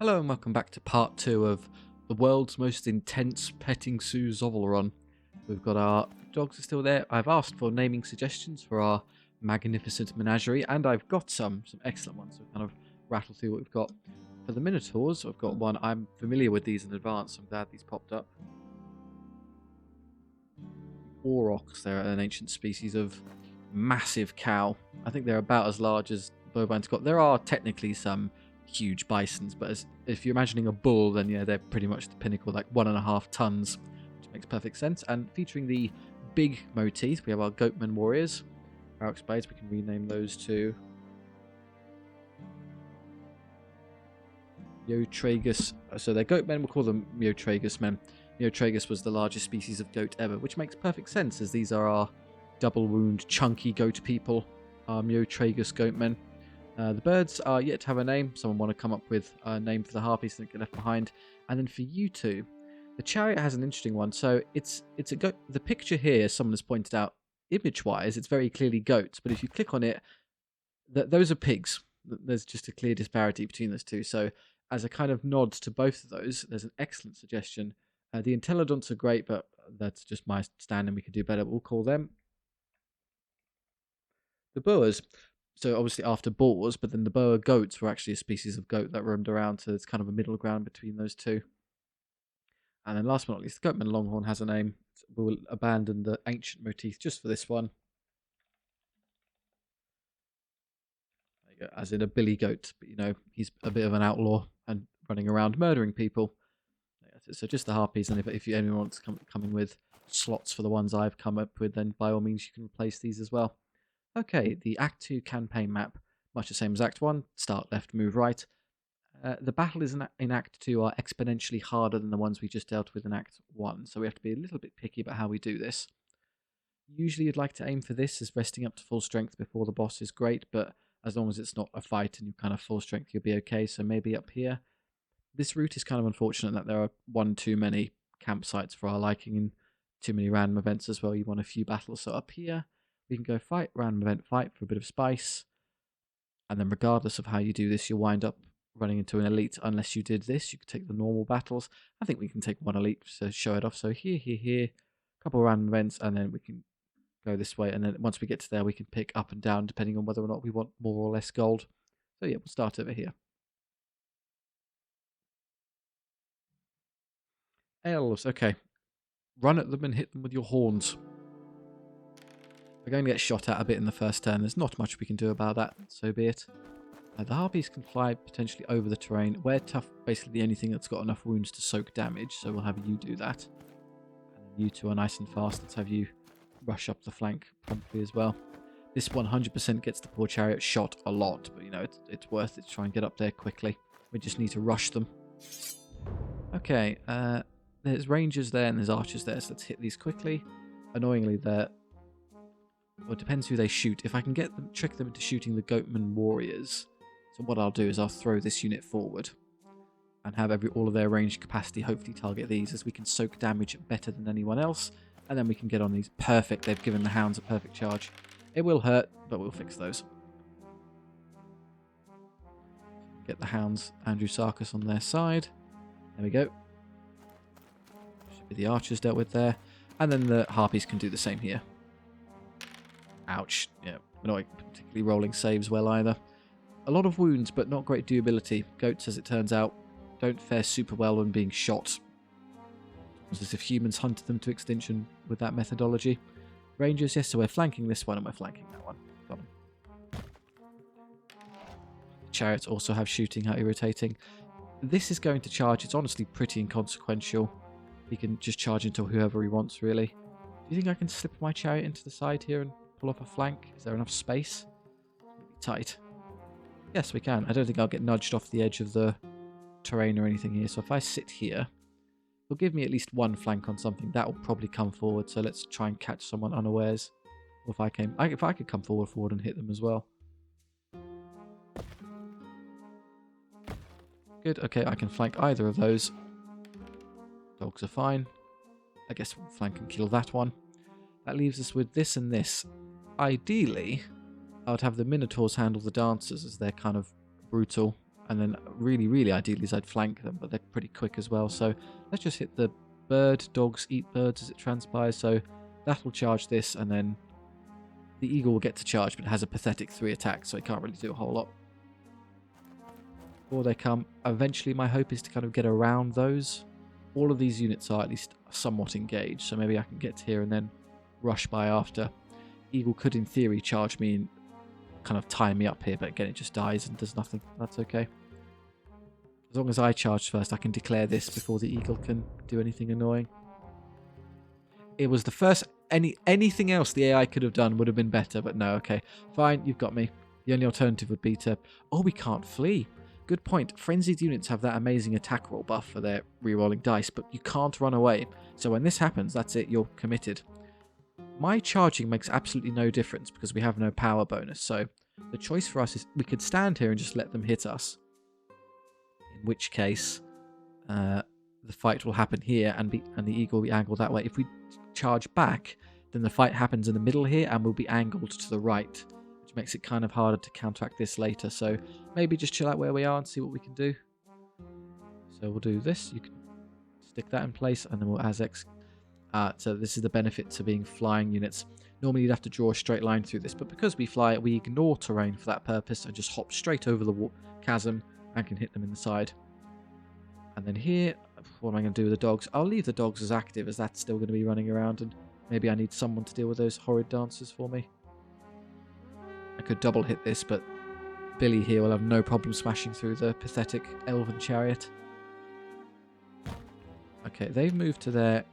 Hello and welcome back to part 2 of the world's most intense petting zoo SOVL run. We've got our dogs are still there. I've asked for naming suggestions for our magnificent menagerie, and I've got some excellent ones. So kind of rattle through what we've got. For the Minotaurs, I've got one. I'm familiar with these in advance. I'm glad these popped up. Aurochs, they're an ancient species of massive cow. I think they're about as large as bovines got. There are technically some huge bisons, but if you're imagining a bull, then yeah, they're pretty much the pinnacle, like 1.5 tons, which makes perfect sense. And featuring the big motif, we have our Goatmen Warriors. Our Blades, we can rename those to Myotragus. So they're goatmen, we'll call them Myotragus men. Myotragus was the largest species of goat ever, which makes perfect sense as these are our double wound, chunky goat people, our Myotragus goatmen. The birds are yet to have a name. Someone want to come up with a name for the harpies that get left behind. And then for you two, the chariot has an interesting one. So it's a goat. The picture here, someone has pointed out, image-wise, it's very clearly goats. But if you click on it, those are pigs. There's just a clear disparity between those two. So as a kind of nod to both of those, there's an excellent suggestion. The Intelodonts are great, but that's just my stand and we could do better. We'll call them the Boers. So obviously after boars, but then the Boer goats were actually a species of goat that roamed around, so it's kind of a middle ground between those two. And then last but not least, the Goatmen Longhorn has a name. We'll abandon the ancient motif just for this one. There you go, as in a billy goat, but you know, he's a bit of an outlaw and running around murdering people. So just the harpies, and if anyone wants to come in with slots for the ones I've come up with, then by all means you can replace these as well. Okay, the Act 2 campaign map, much the same as Act 1, start left, move right. The battles in Act 2 are exponentially harder than the ones we just dealt with in Act 1, so we have to be a little bit picky about how we do this. Usually you'd like to aim for this as resting up to full strength before the boss is great, but as long as it's not a fight and you're kind of full strength, you'll be okay, so maybe up here. This route is kind of unfortunate that there are one too many campsites for our liking and too many random events as well. You want a few battles, so up here we can go fight, random event, fight for a bit of spice. And then regardless of how you do this, you'll wind up running into an elite. Unless you did this, you could take the normal battles. I think we can take one elite to show it off. So here, a couple of random events, and then we can go this way. And then once we get to there, we can pick up and down depending on whether or not we want more or less gold. So yeah, we'll start over here. Elves, okay. Run at them and hit them with your horns. We're going to get shot at a bit in the first turn. There's not much we can do about that, so be it. The harpies can fly potentially over the terrain. We're tough, basically the only thing that's got enough wounds to soak damage, so we'll have you do that. And then you two are nice and fast. Let's have you rush up the flank promptly as well. This 100% gets the poor chariot shot a lot, but you know, it's worth it to try and get up there quickly. We just need to rush them. Okay, there's rangers there and there's archers there, so let's hit these quickly. Annoyingly, well, it depends who they shoot. If I can get them, trick them into shooting the Goatmen Warriors. So what I'll do is I'll throw this unit forward and have all of their range capacity hopefully target these, as we can soak damage better than anyone else. And then we can get on these. Perfect. They've given the hounds a perfect charge. It will hurt, but we'll fix those. Get the hounds, Andrew Sarkis, on their side. There we go. Should be the archers dealt with there. And then the harpies can do the same here. Ouch. Yeah, we're not particularly rolling saves well either. A lot of wounds, but not great durability. Goats, as it turns out, don't fare super well when being shot. It's as if humans hunted them to extinction with that methodology. Rangers, yes, so we're flanking this one and we're flanking that one. Got them. Chariots also have shooting, how irritating. This is going to charge. It's honestly pretty inconsequential. He can just charge into whoever he wants, really. Do you think I can slip my chariot into the side here and pull up a flank? Is there enough space? Tight. Yes, we can. I don't think I'll get nudged off the edge of the terrain or anything here. So if I sit here, it'll give me at least one flank on something. That will probably come forward. So let's try and catch someone unawares. Or if I could come forward and hit them as well. Good. Okay, I can flank either of those. Dogs are fine. I guess we'll flank and kill that one. That leaves us with this and this. Ideally, I would have the Minotaurs handle the dancers, as they're kind of brutal And then really, really ideally is I'd flank them, but they're pretty quick as well. So let's just hit the bird. Dogs eat birds as it transpires. So that'll charge this, and then the eagle will get to charge, but it has a pathetic 3 attacks, so it can't really do a whole lot. Before they come, eventually my hope is to kind of get around those. All of these units are at least somewhat engaged, so maybe I can get here and then rush by after. Eagle could, in theory, charge me and kind of tie me up here, but again, it just dies and does nothing. That's okay. As long as I charge first, I can declare this before the eagle can do anything annoying. It was the first... Anything else the AI could have done would have been better, but no, okay. Fine, you've got me. The only alternative would be to... Oh, we can't flee. Good point. Frenzied units have that amazing attack roll buff for their rerolling dice, but you can't run away. So when this happens, that's it, you're committed. My charging makes absolutely no difference because we have no power bonus, so the choice for us is we could stand here and just let them hit us. In which case, the fight will happen here and the eagle will be angled that way. If we charge back, then the fight happens in the middle here and will be angled to the right, which makes it kind of harder to counteract this later. So maybe just chill out where we are and see what we can do. So we'll do this. You can stick that in place, and then we'll ASX. So this is the benefit to being flying units. Normally you'd have to draw a straight line through this, but because we fly, we ignore terrain for that purpose and just hop straight over the chasm and can hit them in the side. And then here, what am I going to do with the dogs? I'll leave the dogs as active, as that's still going to be running around, and maybe I need someone to deal with those horrid dancers for me. I could double hit this, but Billy here will have no problem smashing through the pathetic elven chariot. Okay, they've moved to their...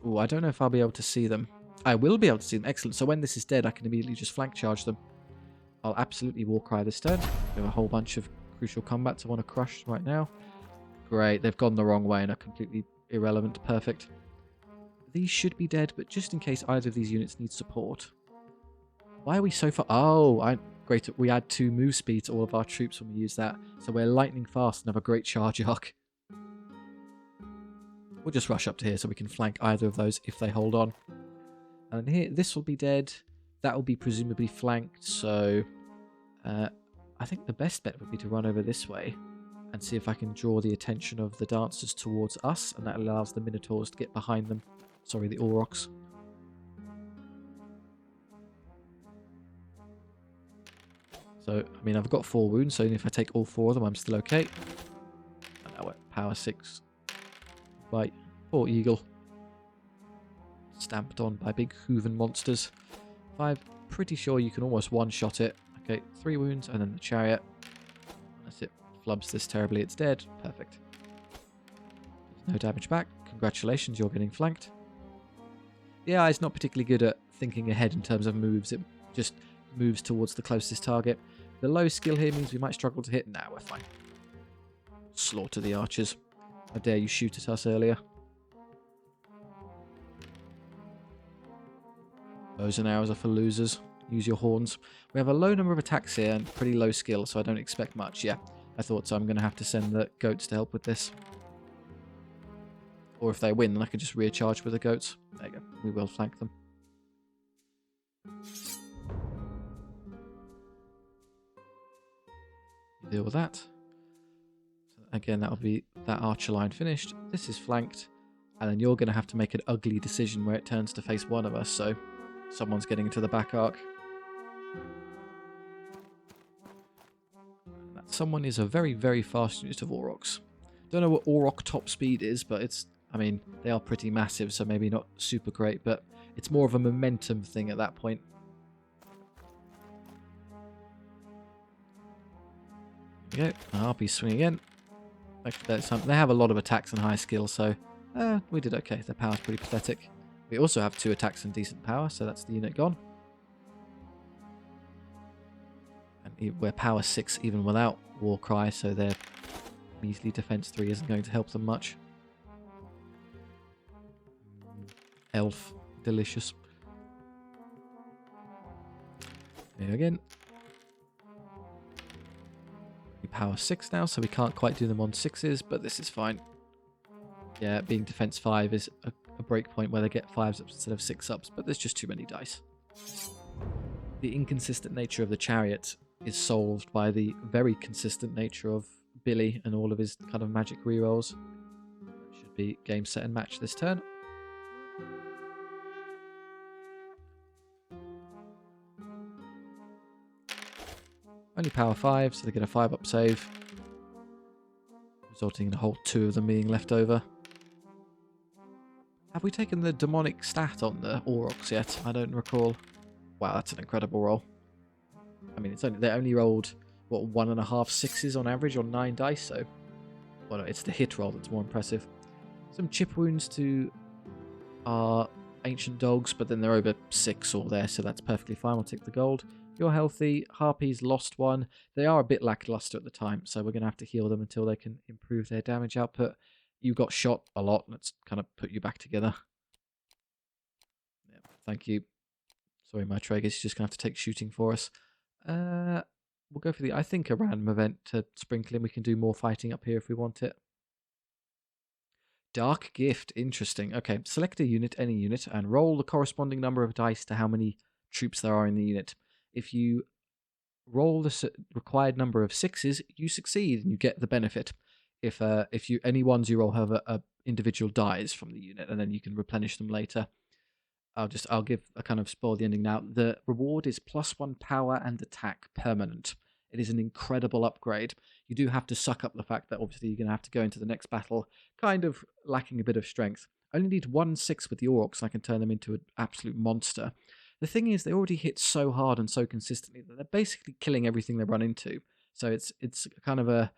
Oh, I don't know if I'll be able to see them. I will be able to see them. Excellent. So when this is dead, I can immediately just flank charge them. I'll absolutely war cry this turn. We have a whole bunch of crucial combats I want to crush right now. Great. They've gone the wrong way and are completely irrelevant. Perfect. These should be dead, but just in case either of these units needs support. Why are we so far? Oh, great. We add 2 move speed to all of our troops when we use that. So we're lightning fast and have a great charge arc. We'll just rush up to here so we can flank either of those if they hold on. And here, this will be dead. That will be presumably flanked. So I think the best bet would be to run over this way and see if I can draw the attention of the dancers towards us. And that allows the Minotaurs to get behind them. Sorry, the Aurochs. So, I mean, I've got 4 wounds, so even if I take all 4 of them, I'm still okay. And now we're power 6. Right, poor eagle. Stamped on by big hooven monsters. 5, pretty sure you can almost one-shot it. Okay, 3 wounds, and then the chariot. That's it. Flubs this terribly, it's dead. Perfect. There's no damage back. Congratulations, you're getting flanked. The AI is not particularly good at thinking ahead in terms of moves. It just moves towards the closest target. The low skill here means we might struggle to hit. Now we're fine. Slaughter the archers. How dare you shoot at us earlier. Bows and arrows are for losers. Use your horns. We have a low number of attacks here and pretty low skill, so I don't expect much. Yeah, I thought so. I'm going to have to send the goats to help with this. Or if they win, then I can just recharge with the goats. There you go. We will flank them. You deal with that. So again, that'll be that archer line finished. This is flanked. And then you're going to have to make an ugly decision where it turns to face one of us. So someone's getting into the back arc. And that someone is a very, very fast unit of Aurochs. Don't know what Auroch top speed is, but it's... I mean, they are pretty massive, so maybe not super great, but it's more of a momentum thing at that point. There we go. Harpy swing again. They have a lot of attacks and high skill, so we did okay. Their power's pretty pathetic. We also have 2 attacks and decent power, so that's the unit gone. And we're power 6 even without Warcry, so their measly defense 3 isn't going to help them much. Elf. Delicious. There again. We power 6 now, so we can't quite do them on 6s, but this is fine. Yeah, being defense 5 is a break point where they get 5s ups instead of 6 ups, but there's just too many dice. The inconsistent nature of the chariot is solved by the very consistent nature of Billy and all of his kind of magic rerolls. Should be game, set, and match this turn. Only power 5, so they get a 5-up save, resulting in a whole 2 of them being left over. Have we taken the demonic stat on the Aurochs yet? I don't recall. Wow, that's an incredible roll. I mean, they only rolled, what, 1.5 6s on average on 9 dice, so... Well, no, it's the hit roll that's more impressive. Some chip wounds to our ancient dogs, but then they're over 6 all there, so that's perfectly fine. We'll take the gold. You're healthy. Harpies lost 1. They are a bit lackluster at the time, so we're going to have to heal them until they can improve their damage output. You got shot a lot. Let's kind of put you back together. Yeah, thank you. Sorry, my Tragus, you're just going to have to take shooting for us. We'll go for I think a random event to sprinkle in. We can do more fighting up here if we want it. Dark Gift. Interesting. Okay, select a unit, any unit, and roll the corresponding number of dice to how many troops there are in the unit. If you roll the required number of 6s, you succeed and you get the benefit. If any ones you roll have a individual dies from the unit, and then you can replenish them later. I'll give a kind of spoil the ending now. The reward is +1 power and attack permanent. It is an incredible upgrade. You do have to suck up the fact that obviously you're going to have to go into the next battle kind of lacking a bit of strength. I only need 1 6 with the Aurochs, so I can turn them into an absolute monster. The thing is, they already hit so hard and so consistently that they're basically killing everything they run into. So it's kind of a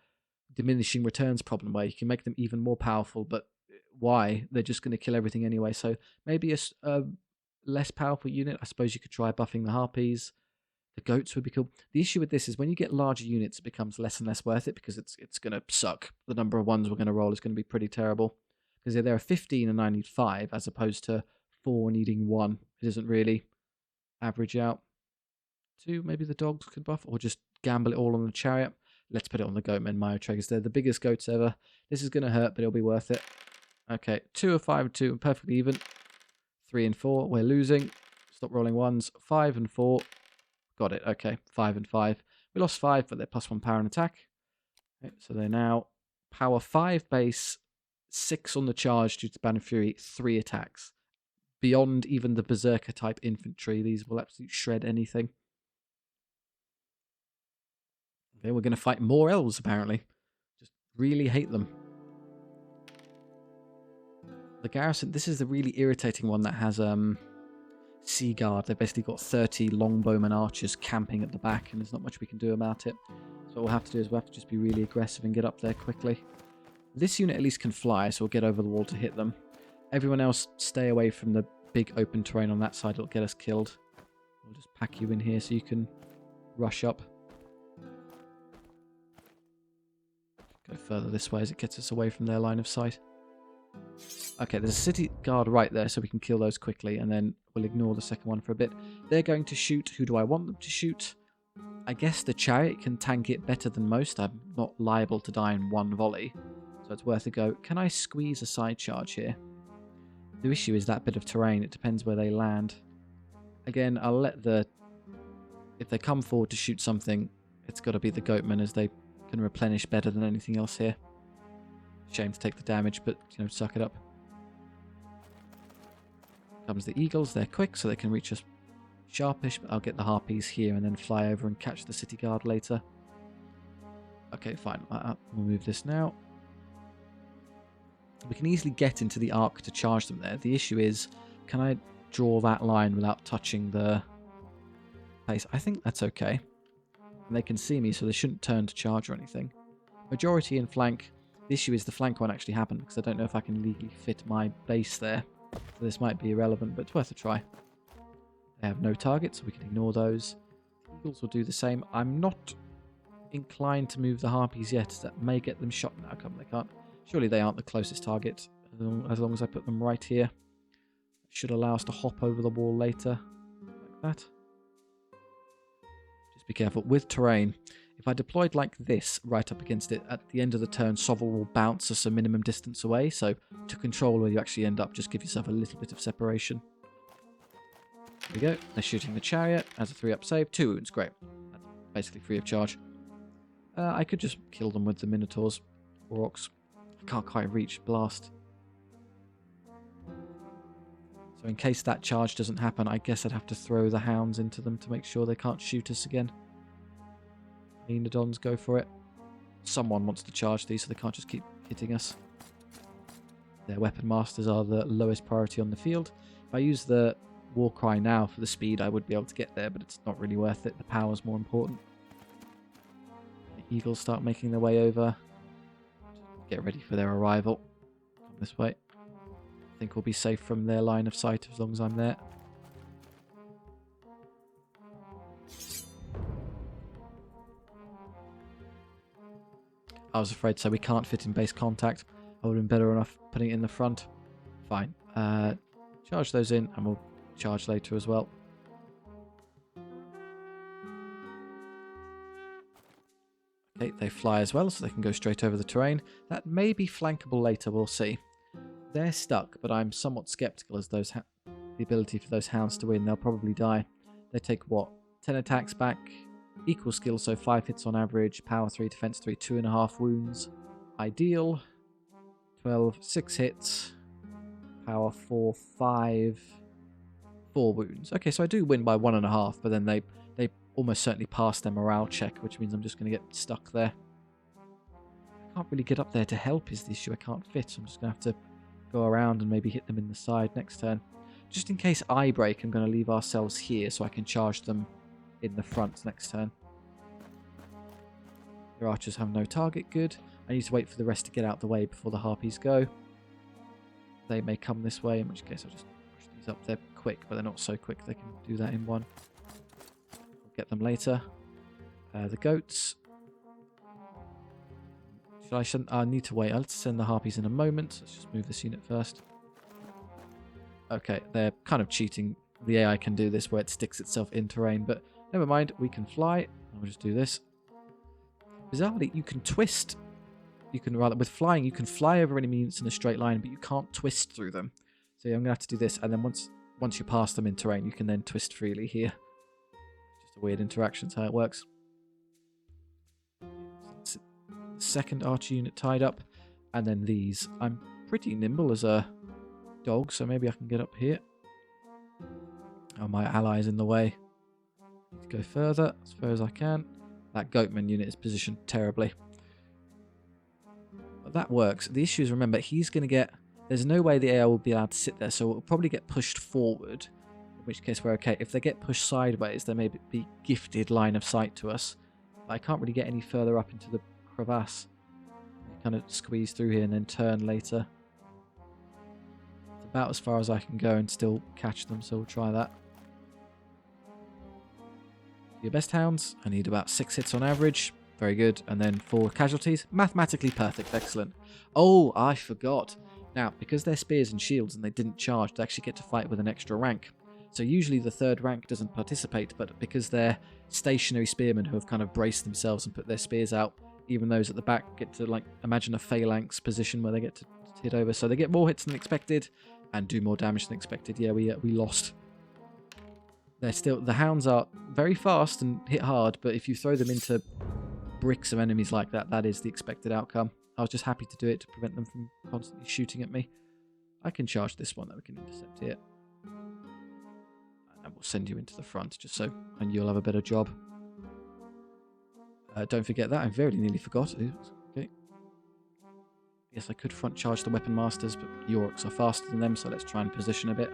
diminishing returns problem where you can make them even more powerful, but why? They're just going to kill everything anyway. So maybe a less powerful unit. I suppose you could try buffing the Harpies. The goats would be cool. The issue with this is when you get larger units, it becomes less and less worth it because it's going to suck. The number of ones we're going to roll is going to be pretty terrible. Because there are 15 and I need 5 as opposed to 4 needing 1. It doesn't really average out. 2, maybe the dogs could buff, or just gamble it all on the chariot. Let's put it on the Goatmen myriad. They're the biggest goats ever. This is going to hurt, but it'll be worth it. Okay, 2 of 5 and 2, perfectly even. 3 and 4, we're losing. Stop rolling 1s. 5 and 4. Got it, okay. 5 and 5. We lost 5, but they're +1 power and attack. Okay, so they're now power 5 base, 6 on the charge due to Ban of Fury, 3 attacks. Beyond even the Berserker type infantry, these will absolutely shred anything. Okay, we're going to fight more elves, apparently. Just really hate them. The garrison, this is the really irritating one that has Sea Guard. They've basically got 30 longbowmen archers camping at the back, and there's not much we can do about it. So what we'll have to do is we'll have to just be really aggressive and get up there quickly. This unit at least can fly, so we'll get over the wall to hit them. Everyone else stay away from the big open terrain on that side. It'll get us killed. We'll just pack you in here so you can rush up. Go further this way as it gets us away from their line of sight. Okay, there's a city guard right there, so we can kill those quickly, and then we'll ignore the second one for a bit. They're going to shoot. Who do I want them to shoot? I guess the chariot can tank it better than most. I'm not liable to die in 1 volley, so it's worth a go. Can I squeeze a side charge here? The issue is that bit of terrain. It depends where they land. Again, I'll let the... If they come forward to shoot something, it's got to be the Goatmen, as they can replenish better than anything else here. Shame to take the damage, but, you know, suck it up. Comes the eagles. They're quick, so they can reach us sharpish, but I'll get the harpies here and then fly over and catch the city guard later. Okay, fine. We'll move this now. We can easily get into the arc to charge them there. The issue is, can I draw that line without touching the place? I think that's okay. And they can see me, so they shouldn't turn to charge or anything. Majority in flank. The issue is the flank won't actually happen, because I don't know if I can legally fit my base there. So this might be irrelevant, but it's worth a try. They have no targets, so we can ignore those. The eagles will do the same. I'm not inclined to move the harpies yet. That may get them shot. Now, come, they can't. Surely they aren't the closest target, as long as I put them right here. It should allow us to hop over the wall later, like that. Just be careful. With terrain, if I deployed like this, right up against it, at the end of the turn, SOVL will bounce us a minimum distance away, so to control where you actually end up, just give yourself a little bit of separation. There we go. They're shooting the chariot as a 3-up save. 2 wounds, great. basically free of charge. I could just kill them with the Minotaurs or Orcs. I can't quite reach blast. So in case that charge doesn't happen, I guess I'd have to throw the hounds into them to make sure they can't shoot us again. Myrmidons, go for it. Someone wants to charge these so they can't just keep hitting us. Their weapon masters are the lowest priority on the field. If I use the war cry now for the speed, I would be able to get there, but it's not really worth it. The power's more important. The eagles start making their way over. Get ready for their arrival. Come this way. I think we'll be safe from their line of sight as long as I'm there. I was afraid so. We can't fit in base contact. I would have been better enough putting it in the front. Fine. Charge those in and we'll charge later as well. Okay, they fly as well, so they can go straight over the terrain. That may be flankable later, we'll see. They're stuck, but I'm somewhat skeptical as the ability for those hounds to win. They'll probably die. They take, what, 10 attacks back, equal skill, so 5 hits on average, power 3, defense 3, 2.5 wounds. Ideal. 12, 6 hits, power 4, 5, 4 wounds. Okay, so I do win by 1.5, but then they almost certainly pass their morale check, which means I'm just going to get stuck there. I can't really get up there to help is the issue. I can't fit, so I'm just going to have to go around and maybe hit them in the side next turn. Just in case I break, I'm going to leave ourselves here so I can charge them in the front next turn. Their archers have no target, good. I need to wait for the rest to get out the way before the harpies go. They may come this way, in which case I'll just push these up. They're quick, but they're not so quick they can do that in one. We'll get them later. The goats. I need to wait. I'll send the harpies in a moment. Let's just move this unit first. Okay, they're kind of cheating. The AI can do this where it sticks itself in terrain, but never mind. We can fly. I'll just do this. Bizarrely, you can twist. You can rather with flying, you can fly over enemy units in a straight line, but you can't twist through them. So yeah, I'm gonna have to do this, and then once you pass them in terrain, you can then twist freely here. Just a weird interaction. That's how it works. Second archer unit tied up, and then these. I'm pretty nimble as a dog, so maybe I can get up here. Oh, my ally is in the way. Need to go further as far as I can. That Goatman unit is positioned terribly. But that works. The issue is, remember, he's going to get... There's no way the AI will be allowed to sit there, so it will probably get pushed forward, in which case we're okay. If they get pushed sideways, they may be gifted line of sight to us. But I can't really get any further up into the crevasse. Kind of squeeze through here and then turn later. It's about as far as I can go and still catch them, so we'll try that. Your best hounds, I need about 6 hits on average. Very good. And then 4 casualties. Mathematically perfect. Excellent. Oh, I forgot. Now, because they're spears and shields and they didn't charge, they actually get to fight with an extra rank. So usually the 3rd rank doesn't participate, but because they're stationary spearmen who have kind of braced themselves and put their spears out, even those at the back get to, like, imagine a phalanx position where they get to hit over. So they get more hits than expected and do more damage than expected. Yeah, we lost. They're still... The hounds are very fast and hit hard, but if you throw them into bricks of enemies like that, that is the expected outcome. I was just happy to do it to prevent them from constantly shooting at me. I can charge this one that we can intercept here. And we'll send you into the front just so and you'll have a better job. Don't forget that. I very nearly forgot. Okay. Yes, I could front charge the weapon masters, but Yorks are faster than them, so let's try and position a bit.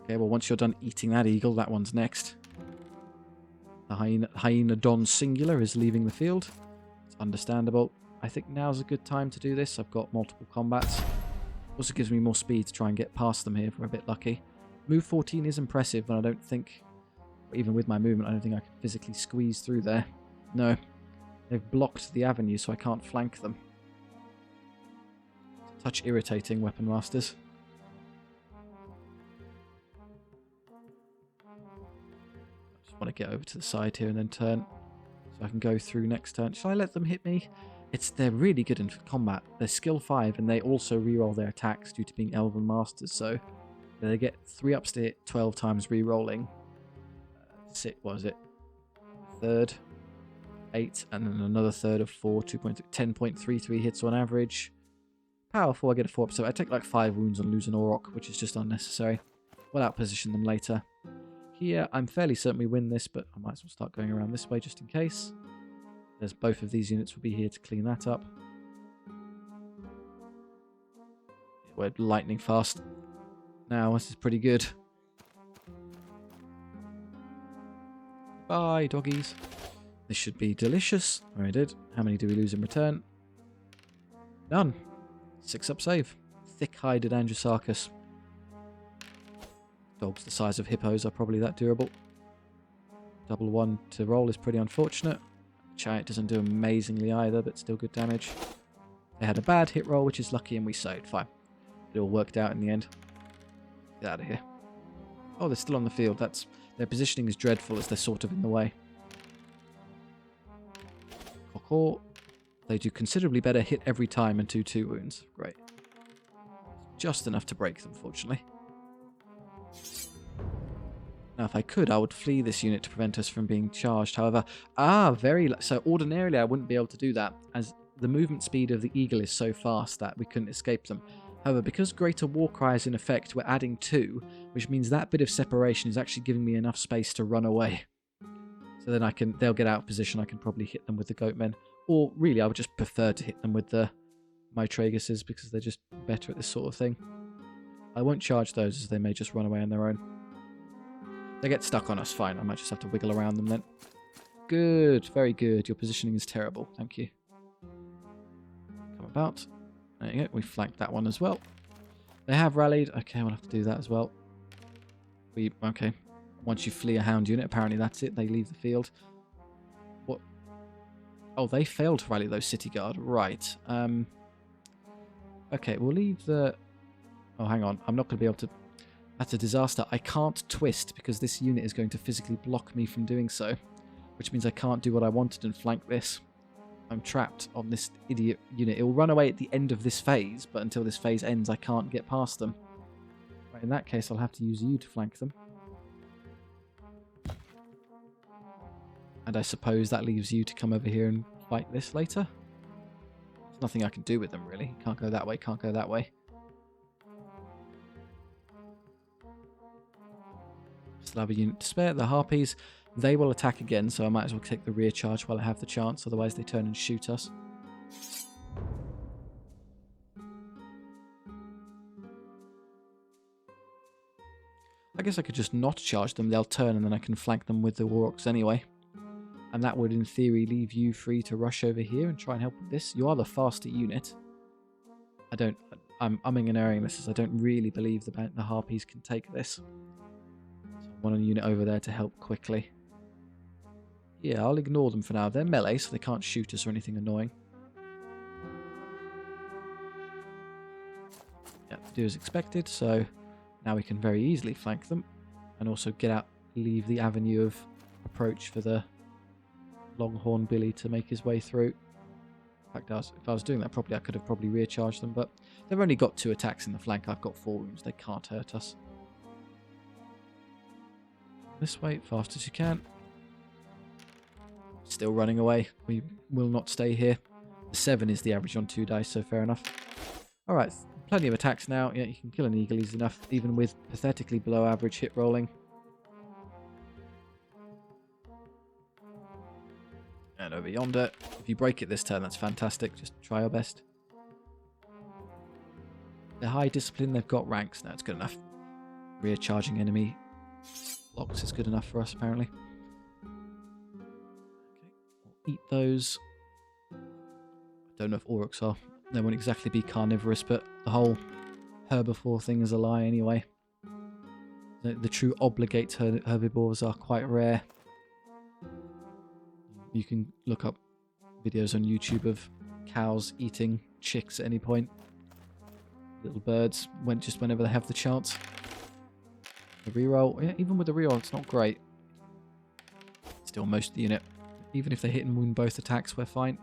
Okay, well, once you're done eating that eagle, that one's next. The hyena Don Singular is leaving the field. It's understandable. I think now's a good time to do this. I've got multiple combats. Also gives me more speed to try and get past them here if we're a bit lucky. Move 14 is impressive, but I don't think... Even with my movement, I don't think I can physically squeeze through there. No. They've blocked the avenue, so I can't flank them. It's a touch irritating, weapon masters. I just want to get over to the side here and then turn, so I can go through next turn. Shall I let them hit me? They're really good in combat. They're skill 5, and they also reroll their attacks due to being Elven Masters, so they get 3 ups to hit 12 times rerolling. What is it? third, 8, and then another third of 4, 10.33 hits on average. Powerful, I get a 4 episode. I take like 5 wounds on losing Auroch, which is just unnecessary. We'll outposition them later. Here, I'm fairly certain we win this, but I might as well start going around this way just in case. There's both of these units will be here to clean that up. We're lightning fast. Now, this is pretty good. Bye, doggies. This should be delicious. Alright, did. How many do we lose in return? None. 6 up save. Thick-hided Androsarchus. Dogs the size of hippos are probably that durable. Double 1 to roll is pretty unfortunate. Chariot doesn't do amazingly either, but still good damage. They had a bad hit roll, which is lucky, and we saved. Fine. It all worked out in the end. Get out of here. Oh, they're still on the field. Their positioning is dreadful as they're sort of in the way. Cockor. They do considerably better hit every time and 2 wounds. Great. Just enough to break them, fortunately. Now, if I could, I would flee this unit to prevent us from being charged. However, so ordinarily I wouldn't be able to do that, as the movement speed of the eagle is so fast that we couldn't escape them. However, because Greater Warcry is in effect, we're adding 2, which means that bit of separation is actually giving me enough space to run away. So then they'll get out of position. I can probably hit them with the Goatmen. Or really, I would just prefer to hit them with the Mytraguses because they're just better at this sort of thing. I won't charge those as they may just run away on their own. They get stuck on us, fine. I might just have to wiggle around them then. Good, very good. Your positioning is terrible. Thank you. Come about. There you go. We flanked that one as well. They have rallied. Okay, we'll have to do that as well. Okay. Once you flee a hound unit, apparently that's it. They leave the field. What? Oh, they failed to rally those city guard. Right. Okay, we'll leave the... Oh, hang on. I'm not going to be able to... That's a disaster. I can't twist because this unit is going to physically block me from doing so, which means I can't do what I wanted and flank this. I'm trapped on this idiot unit. It will run away at the end of this phase, but until this phase ends, I can't get past them. Right, in that case, I'll have to use you to flank them. And I suppose that leaves you to come over here and fight this later. There's nothing I can do with them, really. Can't go that way, can't go that way. Still have a unit to spare. The Harpies, they will attack again, so I might as well take the rear charge while I have the chance, otherwise they turn and shoot us. I guess I could just not charge them, they'll turn and then I can flank them with the Aurochs anyway. And that would in theory leave you free to rush over here and try and help with this. You are the faster unit. I'm umming and erring this as I don't really believe the Harpies can take this. One on a unit over there to help quickly. Yeah, I'll ignore them for now. They're melee, so they can't shoot us or anything annoying. Yeah, do as expected, so now we can very easily flank them. And also leave the avenue of approach for the Longhorn Billy to make his way through. In fact, if I was doing that properly, I could have probably rear charged them, but they've only got 2 attacks in the flank. I've got 4 wounds. They can't hurt us. This way, fast as you can. Still running away. We will not stay here. 7 is the average on 2 dice, so fair enough. Alright, plenty of attacks now. Yeah, you can kill an eagle easy enough, even with pathetically below average hit rolling. And over yonder. If you break it this turn, that's fantastic. Just try your best. They're high discipline, they've got ranks. No, it's good enough. Rear charging enemy. Blocks is good enough for us, apparently. Okay, we'll eat those. I don't know if Aurochs are. They won't exactly be carnivorous, but the whole herbivore thing is a lie anyway. The true obligate herbivores are quite rare. You can look up videos on YouTube of cows eating chicks at any point. Little birds, just whenever they have the chance. The reroll, yeah, even with the reroll, it's not great. Still most of the unit. Even if they hit and wound both attacks, we're fine.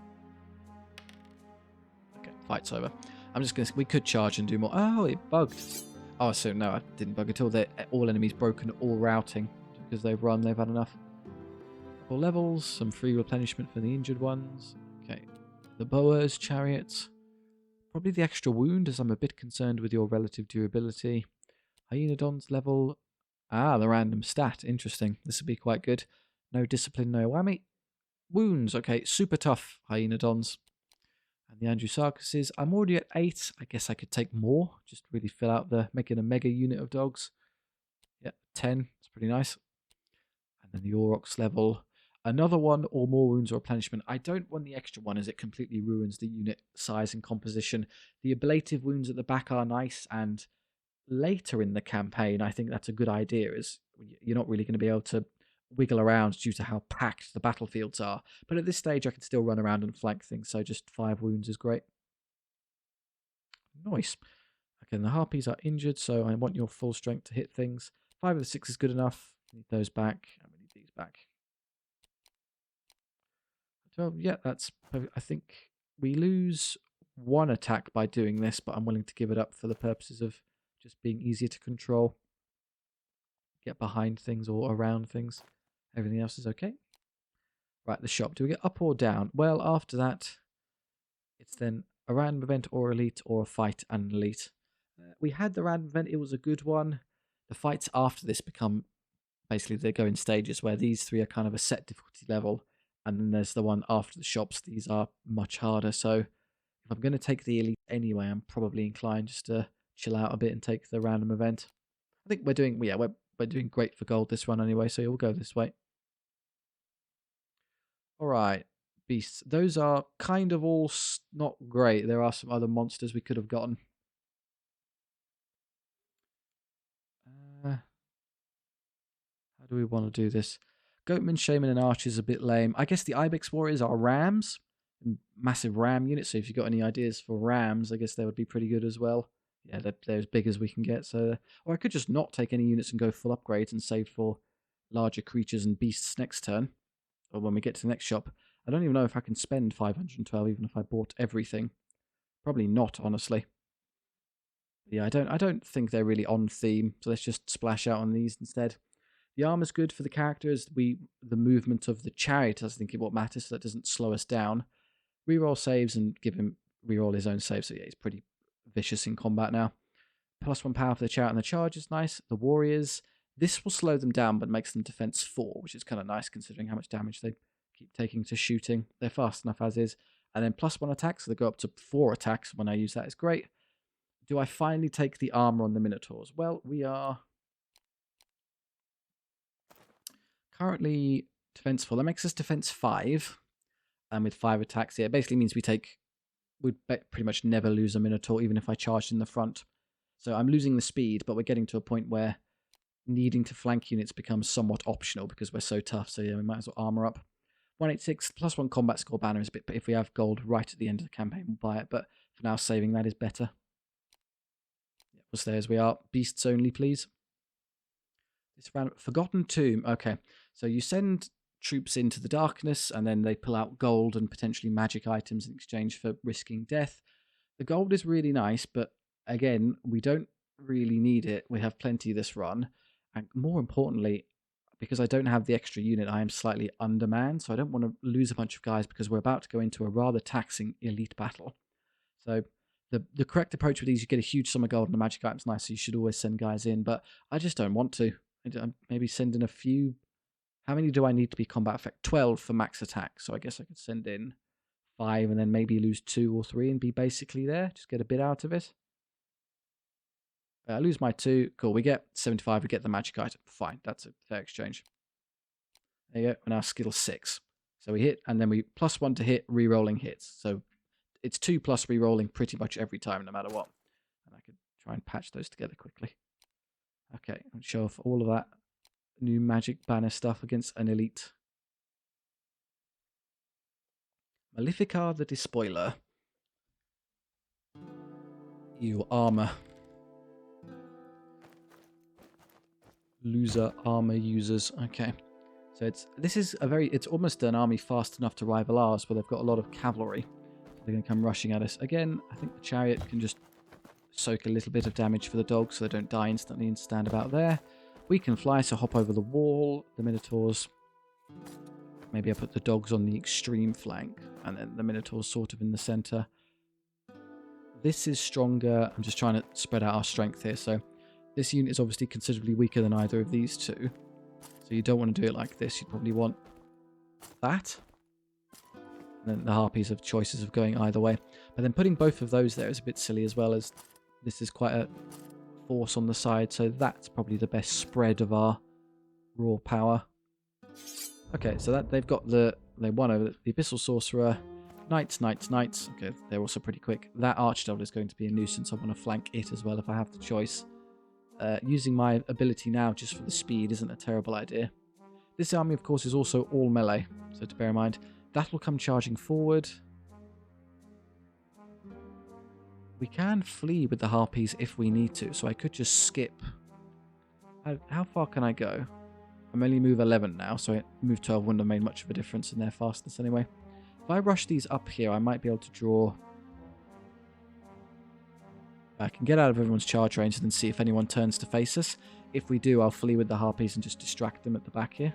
Okay, fight's over. I'm just gonna. We could charge and do more. Oh, it bugged. Oh, so no, I didn't bug at all. They're all enemies broken or routing because they've run. They've had enough. 4 levels, some free replenishment for the injured ones. Okay, the boas, chariots. Probably the extra wound, as I'm a bit concerned with your relative durability. Hyenodon's level. Ah, the random stat. Interesting. This would be quite good. No discipline, no whammy. Wounds. Okay, super tough Hyenodons. And the Andrewsarchuses. I'm already at 8. I guess I could take more. Just really fill out making a mega unit of dogs. Yeah, 10. It's pretty nice. And then the Aurochs level. Another one or more wounds or replenishment. I don't want the extra one as it completely ruins the unit size and composition. The ablative wounds at the back are nice, and later in the campaign, I think that's a good idea, is you're not really going to be able to wiggle around due to how packed the battlefields are. But at this stage, I can still run around and flank things, so just 5 wounds is great. Nice. Okay, the Harpies are injured, so I want your full strength to hit things. 5 of the 6 is good enough. Need those back, and we need these back. So, yeah, that's perfect. I think we lose 1 attack by doing this, but I'm willing to give it up for the purposes of just being easier to control. Get behind things or around things. Everything else is okay. Right, the shop. Do we get up or down? Well, after that, it's then a random event or elite or a fight and an elite. We had the random event. It was a good one. The fights after this become, basically, they go in stages where these 3 are kind of a set difficulty level. And then there's the one after the shops. These are much harder. So if I'm going to take the elite anyway, I'm probably inclined just to chill out a bit and take the random event. I think we're doing, yeah, we're doing great for gold this run anyway, so we'll go this way. All right, beasts. Those are kind of all not great. There are some other monsters we could have gotten. How do we want to do this? Goatmen, Shaman, and Archers is a bit lame. I guess the Ibex Warriors are rams. Massive ram unit, so if you've got any ideas for rams, I guess they would be pretty good as well. Yeah, they're as big as we can get. So, or I could just not take any units and go full upgrades and save for larger creatures and beasts next turn, or when we get to the next shop. I don't even know if I can spend 512 even if I bought everything. Probably not, honestly. Yeah, I don't think they're really on theme, so let's just splash out on these instead. The armor's good for the characters. The movement of the chariot, I think, is what matters, so that doesn't slow us down. Reroll saves and give him reroll his own saves, so yeah, he's pretty vicious in combat now. +1 power for the chariot and the charge is nice. The warriors, this will slow them down but makes them defense 4, which is kind of nice considering how much damage they keep taking to shooting. They're fast enough as is. And then +1 attack, so they go up to 4 attacks when I use that. Is great. Do I finally take the armor on the Minotaurs? Well, we are currently defense 4. That makes us defense 5. And with 5 attacks, yeah, it basically means we'd pretty much never lose a Minotaur, even if I charged in the front. So I'm losing the speed, but we're getting to a point where needing to flank units becomes somewhat optional because we're so tough. So yeah, we might as well armor up. 186 +1 combat score banner is a bit, but if we have gold right at the end of the campaign, we'll buy it. But for now, saving that is better. Yeah, we'll stay as we are. Beasts only, please. This round, Forgotten Tomb. Okay, so you send troops into the darkness, and then they pull out gold and potentially magic items in exchange for risking death. The gold is really nice, but again, we don't really need it. We have plenty this run, and more importantly, because I don't have the extra unit, I am slightly undermanned, so I don't want to lose a bunch of guys because we're about to go into a rather taxing elite battle. So the correct approach with these, you get a huge sum of gold and a magic item's nice, so you should always send guys in, but I just don't want to. Maybe send in a few. How many do I need to be combat effect? 12 for max attack, so I guess I could send in 5 and then maybe lose 2 or 3 and be basically there. Just get a bit out of it. I lose my 2. Cool, we get 75, we get the magic item. Fine, that's a fair exchange. There you go, we're now skill 6. So we hit, and then we +1 to hit, re-rolling hits. So it's 2 plus re-rolling pretty much every time, no matter what. And I could try and patch those together quickly. Okay, I'll show off all of that new magic banner stuff against an elite. Malefica the Despoiler. You armor. Loser armor users. Okay. So it's almost an army fast enough to rival ours, but they've got a lot of cavalry. So they're going to come rushing at us. Again, I think the chariot can just soak a little bit of damage for the dogs so they don't die instantly and stand about there. We can fly, so hop over the wall. The Minotaurs. Maybe I put the dogs on the extreme flank, and then the Minotaur's sort of in the center. This is stronger. I'm just trying to spread out our strength here. So this unit is obviously considerably weaker than either of these two. So you don't want to do it like this. You probably want that. And then the Harpies have choices of going either way. But then putting both of those there is a bit silly, as well as this is quite a force on the side. So that's probably the best spread of our raw power. Okay, so that they've got they won over the Abyssal Sorcerer. Knights. Okay, they're also pretty quick. That Archdevil is going to be a nuisance. I want to flank it as well if I have the choice. Using my ability now just for the speed isn't a terrible idea. This army, of course, is also all melee, so to bear in mind. That will come charging forward. We can flee with the Harpies if we need to, so I could just skip. How far can I go? I'm only move 11 now, so move 12 wouldn't have made much of a difference in their fastness anyway. If I rush these up here, I might be able to draw... I can get out of everyone's charge range and then see if anyone turns to face us. If we do, I'll flee with the Harpies and just distract them at the back here.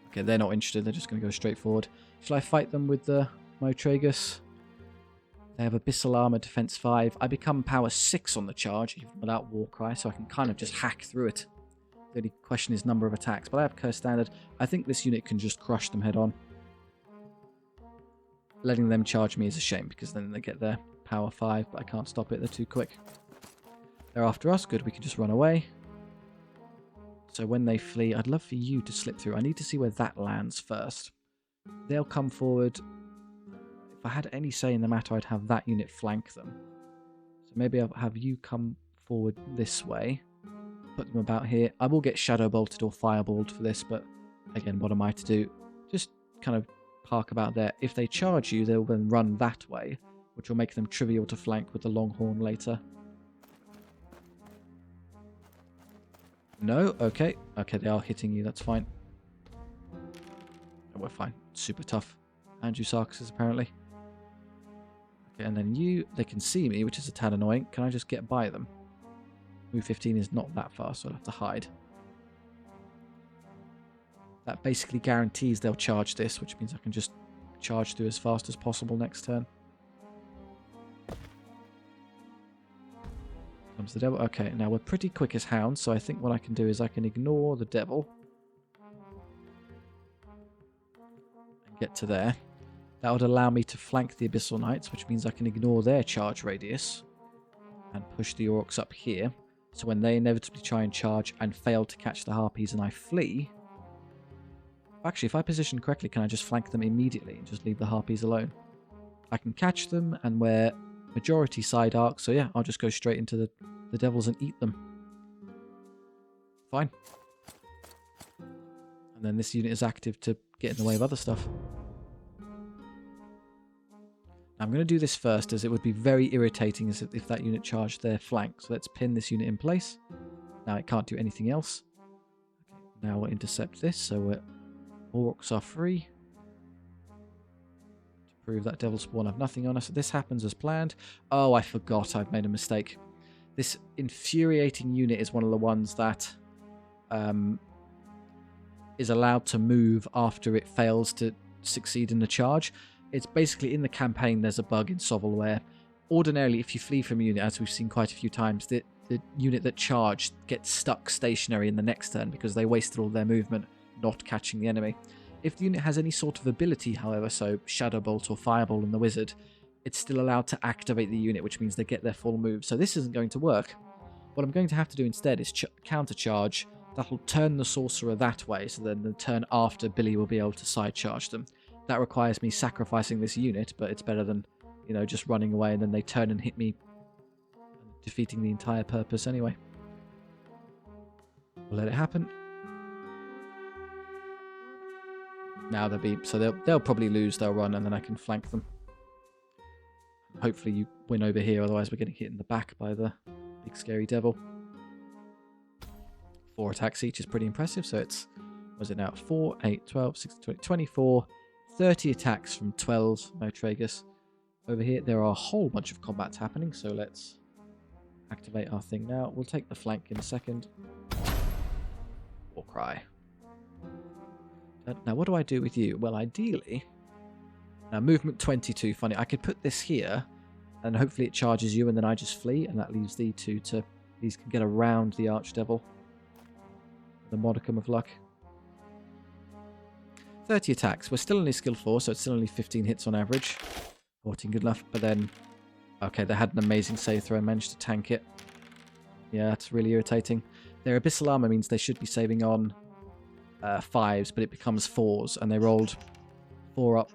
Okay, they're not interested. They're just going to go straight forward. Shall I fight them with the Motragus? They have Abyssal Armor, Defense 5. I become Power 6 on the charge, even without Warcry, so I can kind of just hack through it. The only question is number of attacks. But I have Curse Standard. I think this unit can just crush them head on. Letting them charge me is a shame, because then they get their Power 5, but I can't stop it. They're too quick. They're after us. Good, we can just run away. So when they flee, I'd love for you to slip through. I need to see where that lands first. They'll come forward. If I had any say in the matter, I'd have that unit flank them. So maybe I'll have you come forward this way. Put them about here. I will get shadow bolted or fireballed for this, but again, what am I to do? Just kind of park about there. If they charge you, they'll then run that way, which will make them trivial to flank with the Longhorn later. No? Okay. Okay, they are hitting you. That's fine. Oh, we're fine. Super tough. Andrew Sarkis apparently. Okay, and then you, they can see me, which is a tad annoying. Can I just get by them? Move 15 is not that far, so I'll have to hide. That basically guarantees they'll charge this, which means I can just charge through as fast as possible next turn. Comes the devil. Okay, now we're pretty quick as hounds, so I think what I can do is I can ignore the devil and get to there. That would allow me to flank the Abyssal Knights, which means I can ignore their charge radius and push the Orcs up here. So when they inevitably try and charge and fail to catch the Harpies and I flee... Actually, if I position correctly, can I just flank them immediately and just leave the Harpies alone? I can catch them, and we're majority side arc, so yeah, I'll just go straight into the devils and eat them. Fine. And then this unit is active to get in the way of other stuff. I'm going to do this first, as it would be very irritating as if that unit charged their flank. So let's pin this unit in place. Now it can't do anything else. Okay, now we'll intercept this, so Orcs are free. To prove that Devil Spawn have nothing on us. This happens as planned. Oh, I forgot I've made a mistake. This infuriating unit is one of the ones that is allowed to move after it fails to succeed in the charge. It's basically in the campaign there's a bug in SOVL where ordinarily if you flee from a unit, as we've seen quite a few times, the unit that charged gets stuck stationary in the next turn because they wasted all their movement not catching the enemy. If the unit has any sort of ability, however, so Shadow Bolt or Fireball in the Wizard, it's still allowed to activate the unit, which means they get their full move. So this isn't going to work. What I'm going to have to do instead is counter-charge. That'll turn the Sorcerer that way, so then the turn after Billy will be able to side-charge them. That requires me sacrificing this unit, but it's better than, you know, just running away and then they turn and hit me, defeating the entire purpose anyway. We'll let it happen. Now they'll probably lose, they'll run, and then I can flank them. Hopefully you win over here, otherwise we're getting hit in the back by the big scary devil. 4 attacks each is pretty impressive, so it's, what is it now? 4, 8, 12, 16, 20, 24, 30 attacks from 12 Motragus. Over here there are a whole bunch of combats happening, so let's activate our thing now. We'll take the flank in a second. Or cry. Now, what do I do with you? Well, ideally... Now, movement 22. Funny, I could put this here, and hopefully it charges you, and then I just flee, and that leaves the two to... These can get around the Archdevil. The modicum of luck. 30 attacks. We're still only skill 4, so it's still only 15 hits on average. 14 good enough, but then... Okay, they had an amazing save throw and managed to tank it. Yeah, that's really irritating. Their Abyssal Armor means they should be saving on 5s, but it becomes 4s, and they rolled 4 up.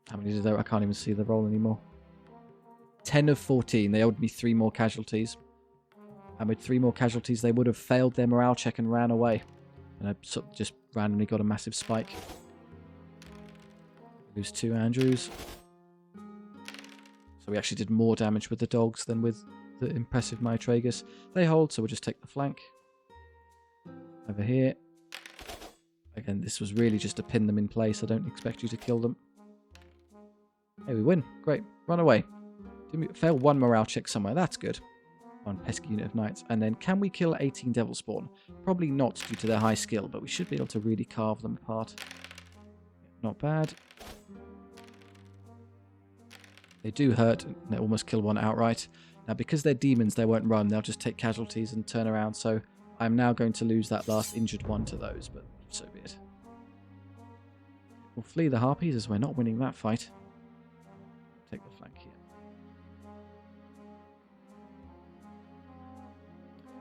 How many did they? I can't even see the roll anymore. 10 of 14. They owed me 3 more casualties. And with 3 more casualties, they would have failed their morale check and ran away. And I sort of just randomly got a massive spike. Lose 2 Andrews. So we actually did more damage with the dogs than with the impressive Mytragus. They hold, so we'll just take the flank. Over here. Again, this was really just to pin them in place. I don't expect you to kill them. Hey, we win. Great. Run away. Fail 1 morale check somewhere. That's good. 1 pesky unit of knights. And then, can we kill 18 Devil Spawn? Probably not due to their high skill, but we should be able to really carve them apart. Not bad. They do hurt. They almost kill 1 outright. Now, because they're demons, they won't run. They'll just take casualties and turn around. So I'm now going to lose that last injured one to those, but so be it. We'll flee the Harpies as we're not winning that fight. Take the flank here.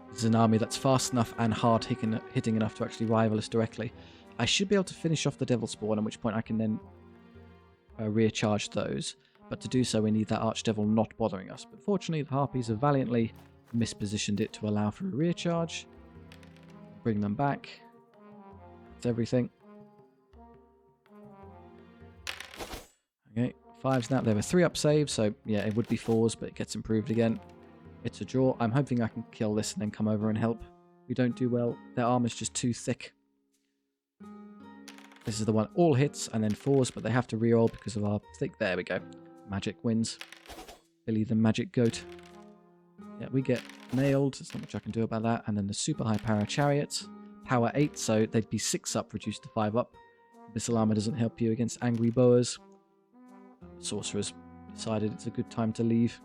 This is an army that's fast enough and hard hitting enough to actually rival us directly. I should be able to finish off the Devil Spawn, at which point I can then recharge those. But to do so, we need that Archdevil not bothering us. But fortunately, the Harpies have valiantly mispositioned it to allow for a recharge. Bring them back. That's everything. Okay, 5s now. They have a 3-up save, so yeah, it would be 4s, but it gets improved again. It's a draw. I'm hoping I can kill this and then come over and help. We don't do well. Their armor's just too thick. This is the one all hits and then 4s, but they have to reroll because of our thick. There we go. Magic wins. Billy the Magic Goat. Yeah, we get nailed. There's not much I can do about that. And then the super high power chariot. Power 8, so they'd be 6 up, reduced to 5 up. Abyssal Armor doesn't help you against angry boas. Sorcerers decided it's a good time to leave.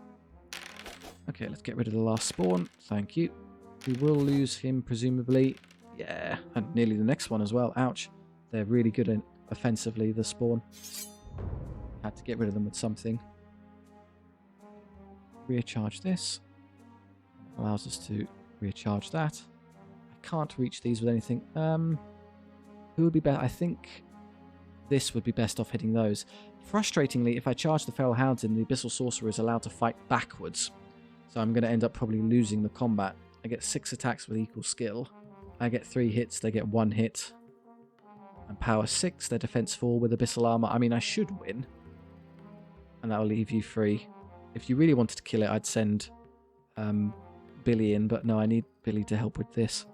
Okay, let's get rid of the last spawn. Thank you. We will lose him, presumably. Yeah, and nearly the next one as well. Ouch. They're really good in offensively, the spawn. Had to get rid of them with something. Recharge this. Allows us to recharge that. I can't reach these with anything. Who would be better? I think this would be best off hitting those. Frustratingly, if I charge the Feral Hounds in, the Abyssal Sorcerer is allowed to fight backwards. So I'm going to end up probably losing the combat. I get 6 attacks with equal skill. I get 3 hits, they get 1 hit. And power 6, their defense 4 with Abyssal Armor. I mean, I should win. And that will leave you free. If you really wanted to kill it, I'd send Billy in. But no, I need Billy to help with this.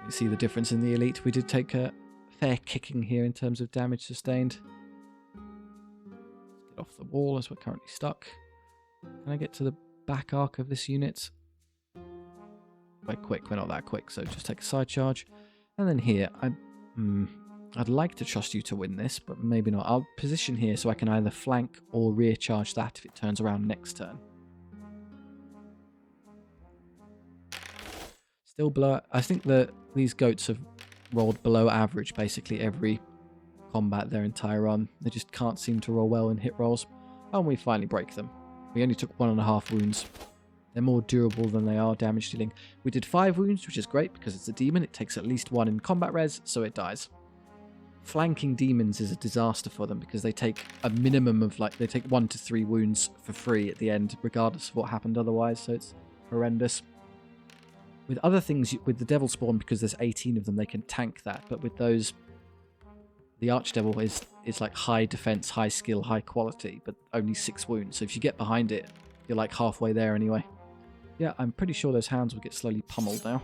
You see the difference in the elite. We did take a fair kicking here in terms of damage sustained. Let's get off the wall as we're currently stuck. Can I get to the back arc of this unit? Quite quick. We're not that quick, so just take a side charge. And then here, I'd like to trust you to win this, but maybe not. I'll position here so I can either flank or rear charge that if it turns around next turn. Still below. I think that these goats have rolled below average basically every combat their entire run. They just can't seem to roll well in hit rolls. Oh, and we finally break them. We only took 1.5 wounds. They're more durable than they are damage dealing. We did 5 wounds, which is great because it's a demon. It takes at least 1 in combat res, so it dies. Flanking demons is a disaster for them because they take a minimum of they take 1 to 3 wounds for free at the end, regardless of what happened otherwise, so it's horrendous. With other things, with the Devil Spawn, because there's 18 of them, they can tank that, but with those, the Archdevil is like high defense, high skill, high quality, but only 6 wounds, so if you get behind it, you're like halfway there anyway. Yeah, I'm pretty sure those hounds will get slowly pummeled now.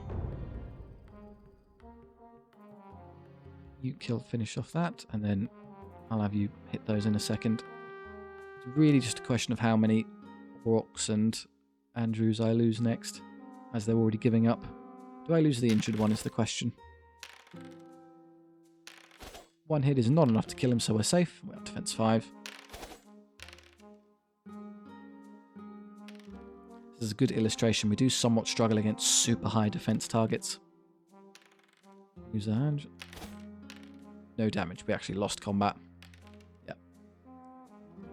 You finish off that, and then I'll have you hit those in a second. It's really just a question of how many Orcs and Andrews I lose next. as they're already giving up. Do I lose the injured one is the question. One hit is not enough to kill him, so we're safe. We're at defense 5. This is a good illustration. We do somewhat struggle against super high defense targets. Use the hand. No damage. We actually lost combat. Yeah.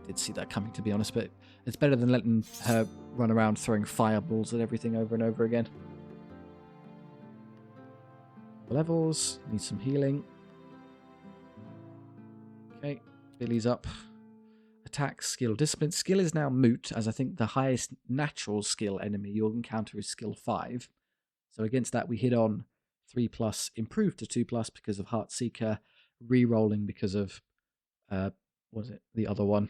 Did see that coming, to be honest, but it's better than letting her run around throwing fireballs at everything over and over again. Levels. Need some healing. Okay. Billy's up. Attack, skill, discipline. Skill is now moot, as I think the highest natural skill enemy you'll encounter is skill 5. So against that, we hit on 3+, improved to 2+ because of Heartseeker, re-rolling because of, what is it, the other one?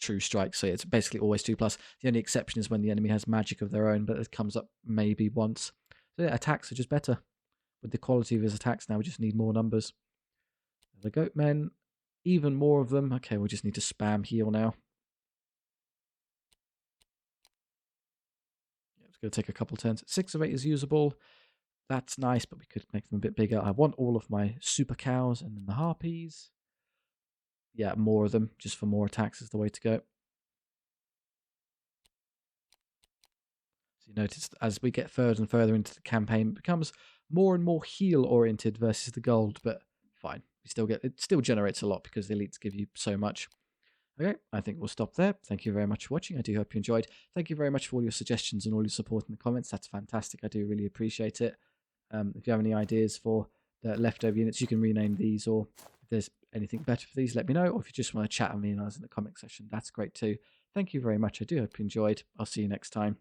True Strike. So it's basically always 2+. The only exception is when the enemy has magic of their own, but it comes up maybe once. So yeah, attacks are just better. With the quality of his attacks now, we just need more numbers. The Goatmen. Even more of them. Okay, we just need to spam heal now. Yeah, it's going to take a couple turns. 6 of 8 is usable. That's nice, but we could make them a bit bigger. I want all of my super cows and then the harpies. Yeah, more of them, just for more attacks is the way to go. So you notice as we get further and further into the campaign, it becomes more and more heal-oriented versus the gold, but fine. It still generates a lot because the elites give you so much. Okay, I think we'll stop there. Thank you very much for watching. I do hope you enjoyed. Thank you very much for all your suggestions and all your support in the comments. That's fantastic. I do really appreciate it. If you have any ideas for the leftover units, you can rename these, or if there's anything better for these, let me know. Or if you just want to chat with me and I was in the comment section, that's great too. Thank you very much. I do hope you enjoyed. I'll see you next time.